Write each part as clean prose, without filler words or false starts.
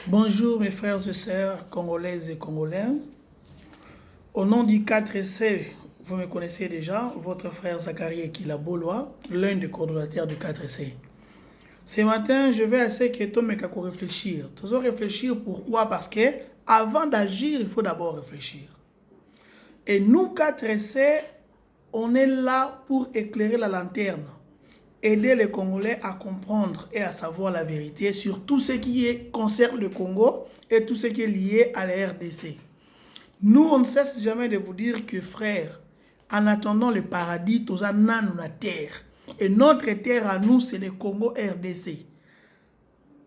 Bonjour mes frères et sœurs congolaises et congolais. Au nom du 4C, vous me connaissez déjà, votre frère Zachary Ekila Bolois, l'un des coordonnateurs du 4C. Ce matin, je vais essayer que tout le monde réfléchir. Toujours réfléchir pourquoi? Parce que avant d'agir, il faut d'abord réfléchir. Et nous 4C, on est là pour éclairer la lanterne. Aider les Congolais à comprendre et à savoir la vérité sur tout ce qui concerne le Congo et tout ce qui est lié à la RDC. Nous, on ne cesse jamais de vous dire que, frères, en attendant le paradis, tous en la terre. Et notre terre à nous, c'est le Congo RDC.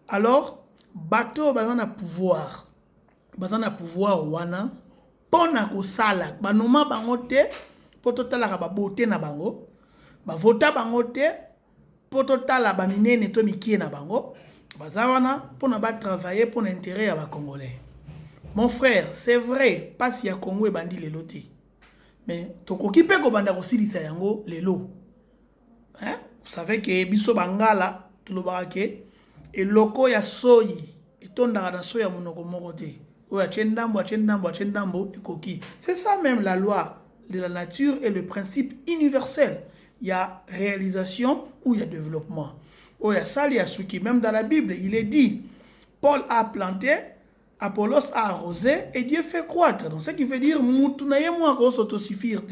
Alors, bateau, bazan a pouvoir. Bazan a pouvoir, wana. Pona ko sala. Banoma bangote, pototala ba beauté na bango. Ba vota bangote, pototala ba minene to mikie na bango. Bazawana, pona ba travailler pour l'intérêt à ba Congolais. Mon frère, c'est vrai, pas si ya Congo et bandi les lotés. Mais tokoki pe ko banda ko silisa yango lelo. Hein? Vous savez que biso bangala tulobaka ke eloko ya soyi etondaka na soya monoko moko te. Oya chendambo ekoki. C'est ça même la loi de la nature et le principe universel. Il y a réalisation ou il y a développement. Oya sali ya suki, même dans la Bible, il est dit Paul a planté, Apollos a arrosé et Dieu fait croître. Donc, ce qui veut dire mutunaye moi ko s'autosuffire.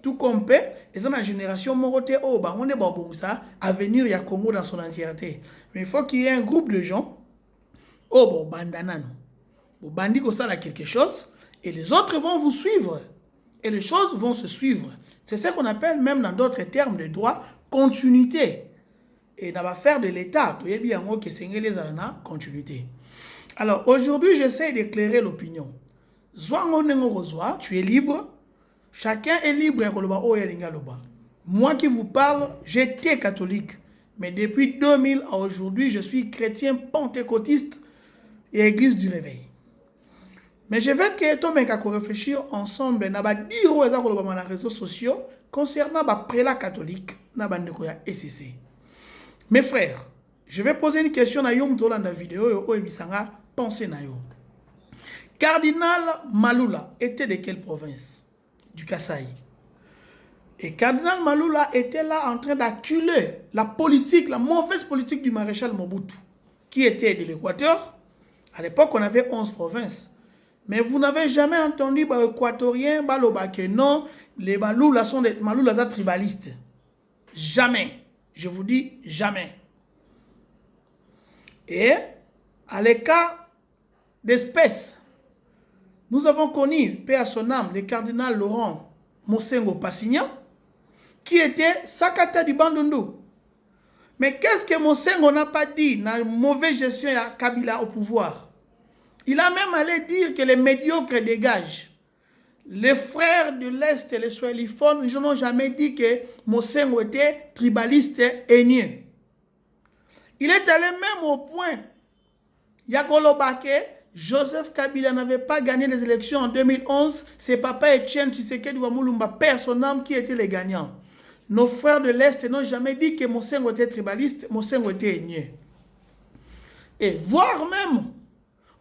Tout comme pe, et dans la génération morote, oh, bah, on est bon ça, à venir, il y a Congo dans son entièreté. Mais il faut qu'il y ait un groupe de gens, oh, bon, bandanano. Bon, bandi ko ça là quelque chose, et les autres vont vous suivre. Et les choses vont se suivre. C'est ce qu'on appelle, même dans d'autres termes de droit, continuité. Et dans l'affaire de l'État, tu es bien en haut que c'est les années continuité. Alors, aujourd'hui, j'essaie d'éclairer l'opinion. Tu es libre. Chacun est libre. Moi qui vous parle, j'étais catholique. Mais depuis 2000 à aujourd'hui, je suis chrétien pentecôtiste et église du réveil. Mais je veux que tout le monde réfléchir ensemble na dire aux les réseaux sociaux concernant les prélats catholiques na SCC. Mes frères, je vais poser une question à vous dans la vidéo et pensez na yo. Cardinal Malula était de quelle province? Du Kasaï. Et Cardinal Malula était là en train d'acculer la politique, la mauvaise politique du maréchal Mobutu, qui était de l'Équateur. À l'époque, on avait 11 provinces. Mais vous n'avez jamais entendu les Équatoriens que non, les Malula sont des Malula tribalistes. Jamais. Je vous dis jamais. Et à l'écart d'espèces, nous avons connu, paix à son âme, le cardinal Laurent Mosengo Passignan, qui était Sakata du Bandundu. Mais qu'est-ce que Mosengo n'a pas dit dans la mauvaise gestion de Kabila au pouvoir? Il a même allé dire que les médiocres dégagent. Les frères de l'Est et les Swahiliphones, ils n'ont jamais dit que Mosengo était tribaliste et haineux. Il est allé même au point, Yakolobake, Joseph Kabila n'avait pas gagné les élections en 2011. C'est Papa Etienne Tshisekedi Wamulumba, père son âme, qui était les gagnants. Nos frères de l'Est n'ont jamais dit que Mosengo était tribaliste, Mosengo était haineux. Et voire même,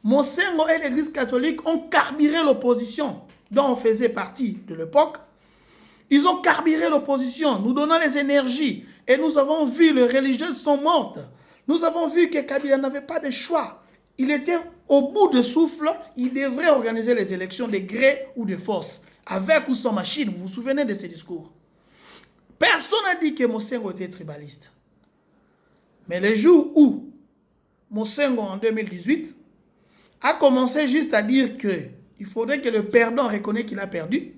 Mosengo et l'Église catholique ont carburé l'opposition dont on faisait partie de l'époque. Ils ont carburé l'opposition, nous donnant les énergies. Et nous avons vu les religieuses sont mortes. Nous avons vu que Kabila n'avait pas de choix. Il était au bout de souffle, il devrait organiser les élections de gré ou de force, avec ou sans machine. Vous vous souvenez de ces discours? Personne n'a dit que Mosengo était tribaliste. Mais le jour où Mosengo, en 2018, a commencé juste à dire qu'il faudrait que le perdant reconnaisse qu'il a perdu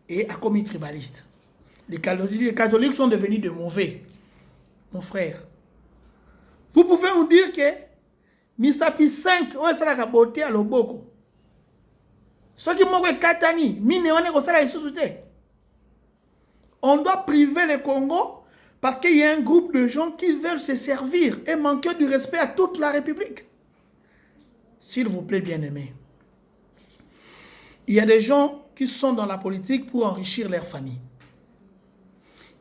et a commis tribaliste. Les catholiques sont devenus de mauvais. Mon frère, vous pouvez nous dire que Misapi 5, on est la beauté à l'oboko. Ce qui m'a dit Katani, on doit priver le Congo parce qu'il y a un groupe de gens qui veulent se servir et manquer du respect à toute la République. S'il vous plaît, bien-aimés. Il y a des gens qui sont dans la politique pour enrichir leur famille.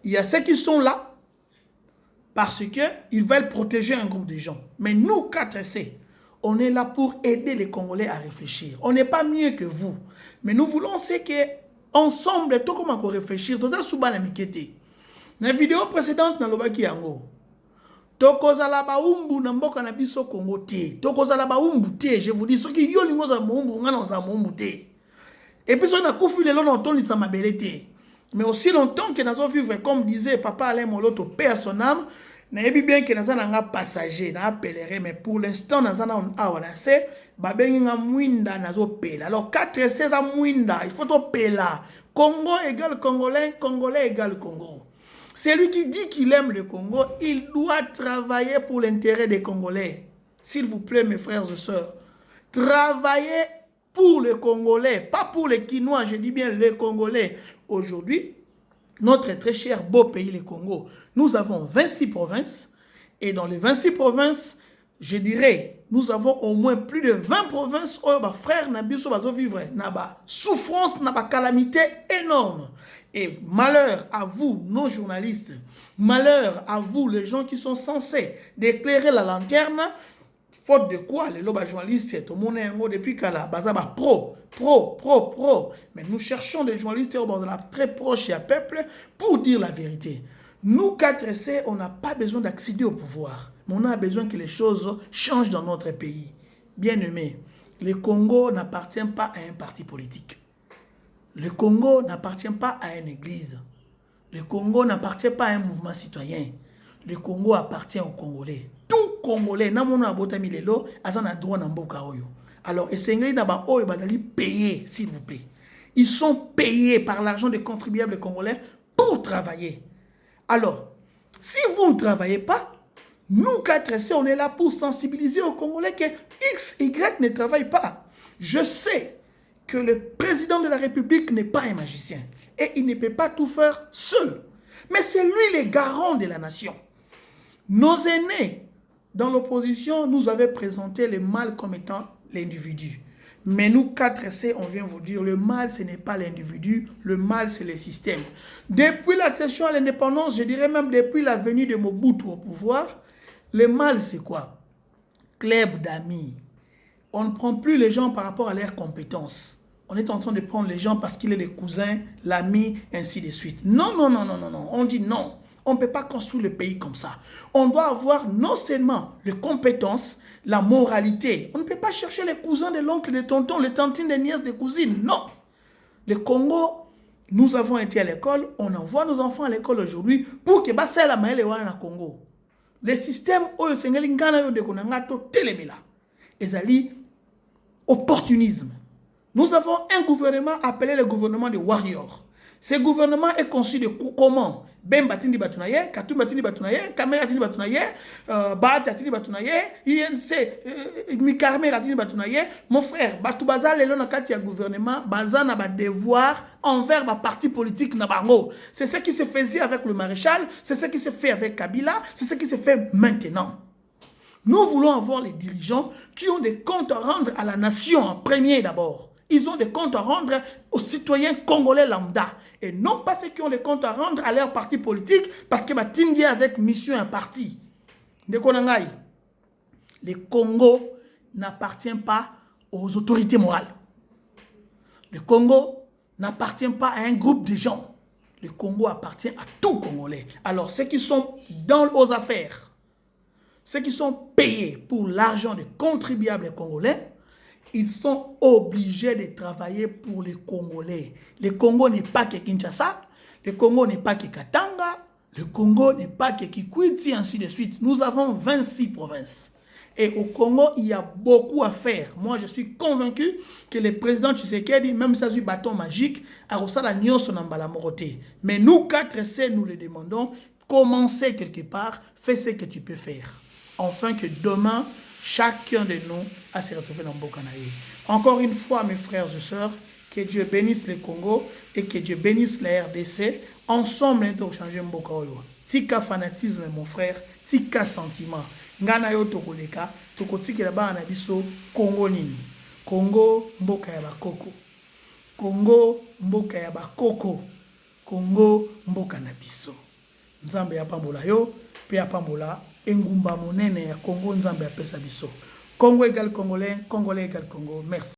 Il y a ceux qui sont là parce qu'ils veulent protéger un groupe de gens. Mais nous, 4C, on est là pour aider les Congolais à réfléchir. On n'est pas mieux que vous. Mais nous voulons c'est que ensemble, tout comme on réfléchir, tout ça sous la mikete. Dans la vidéo précédente, dans le baki yango, tokozala ba umbu na mboka na biso Congo te. Tokozala ba umbu te, je vous dis, ceux qui yo lingo za umbu, ngana za umbu te. Et puis, on a confié les lots dans ton lit, ça m'a belleté. Mais aussi longtemps que nous avons vivre, comme disait Papa Alain Moloto, paix à son âme, nous avons bien que nous avons un passager, nous avons pèlerin, mais pour l'instant, nous avons un c'est Babenga Mwinda, nous avons pèlerin. Alors, 4-16 à Mwinda, il faut pèlerin. Congo égale Congolais, Congolais égale Congo. Celui qui dit qu'il aime le Congo, il doit travailler pour l'intérêt des Congolais. S'il vous plaît, mes frères et sœurs, travaillez pour les Congolais, pas pour les Quinois, je dis bien les Congolais. Aujourd'hui, notre très cher beau pays, le Congo, nous avons 26 provinces. Et dans les 26 provinces, je dirais, nous avons au moins plus de 20 provinces où les frères Nabiso va vivre. Naba souffrance, naba calamité énorme. Et malheur à vous, nos journalistes, malheur à vous, les gens qui sont censés d'éclairer la lanterne. Faute de quoi, les lobes journalistes, tout le monde est depuis qu'à la base, pro. Mais nous cherchons des journalistes très proches et à peuple pour dire la vérité. Nous, 4C, on n'a pas besoin d'accéder au pouvoir. Mais on a besoin que les choses changent dans notre pays. Bien aimé, le Congo n'appartient pas à un parti politique. Le Congo n'appartient pas à une église. Le Congo n'appartient pas à un mouvement citoyen. Le Congo appartient aux Congolais. Tout Congolais, alors, payés, s'il vous plaît. Ils sont payés par l'argent des contribuables congolais pour travailler. Alors, si vous ne travaillez pas, nous, 4C, on est là pour sensibiliser aux Congolais que X, Y ne travaillent pas. Je sais que le président de la République n'est pas un magicien et il ne peut pas tout faire seul. Mais c'est lui le garant de la nation. Nos aînés, dans l'opposition, nous avaient présenté le mal comme étant l'individu. Mais nous, 4C, on vient vous dire, le mal, ce n'est pas l'individu, le mal, c'est le système. Depuis l'accession à l'indépendance, je dirais même depuis la venue de Mobutu au pouvoir, le mal, c'est quoi? Club d'amis. On ne prend plus les gens par rapport à leurs compétences. On est en train de prendre les gens parce qu'il est le cousin, l'ami, ainsi de suite. Non. On dit non. On ne peut pas construire le pays comme ça. On doit avoir non seulement les compétences, la moralité. On ne peut pas chercher les cousins de l'oncle, des tontons, les tantines, des nièces, des cousines. Non. Le Congo, nous avons été à l'école. On envoie nos enfants à l'école aujourd'hui pour que ça la maille au Congo. Le système où le Sénégal de Konangato télémila. Ezali opportunisme. Nous avons un gouvernement appelé le gouvernement des warriors. Ce gouvernement est conçu de comment? Ben Batindi Batunaye, Katum Batindi Batunaye, Kamera Batindi Batunaye, Bat Batindi Batunaye, INC, Mikarme Batindi Batunaye. Mon frère, Batoubaza, le long de gouvernement, Baza n'a pas devoir envers ma parti politique Nabango. C'est ce qui se faisait avec le maréchal, c'est ce qui se fait avec Kabila, c'est ce qui se fait maintenant. Nous voulons avoir les dirigeants qui ont des comptes à rendre à la nation en premier d'abord. Ils ont des comptes à rendre aux citoyens congolais lambda. Et non pas ceux qui ont des comptes à rendre à leur parti politique parce que va t'indier avec mission un parti. Le Congo n'appartient pas aux autorités morales. Le Congo n'appartient pas à un groupe de gens. Le Congo appartient à tout Congolais. Alors ceux qui sont aux affaires, ceux qui sont payés pour l'argent des contribuables congolais, ils sont obligés de travailler pour les Congolais. Le Congo n'est pas que Kinshasa, le Congo n'est pas que Katanga, le Congo n'est pas que Kikwiti, ainsi de suite. Nous avons 26 provinces. Et au Congo, il y a beaucoup à faire. Moi, je suis convaincu que le président Tshisekedi, même ça, du bâton magique, a reçu la nyos nambala moroté. Mais nous, 4C, nous le demandons, commencez quelque part, fais ce que tu peux faire. Enfin que demain, chacun de nous a se retrouvé dans Mbokanaï. Encore une fois, mes frères et sœurs, que Dieu bénisse le Congo et que Dieu bénisse la RDC. Ensemble, nous allons changer Mbokaoyo. Tika fanatisme, mon frère, tika sentiment. Ngana yo tokoleka, tokotikela ba na biso Congo nini. Congo mboka ya bakoko. Congo mboka ya bakoko. Congo mboka na biso. Nzambe ya pambola yo, pe ya pambola engumba monene ya Congo nzambe apesa biso. Congo égale Congolais, Congolais égale Congo. Merci.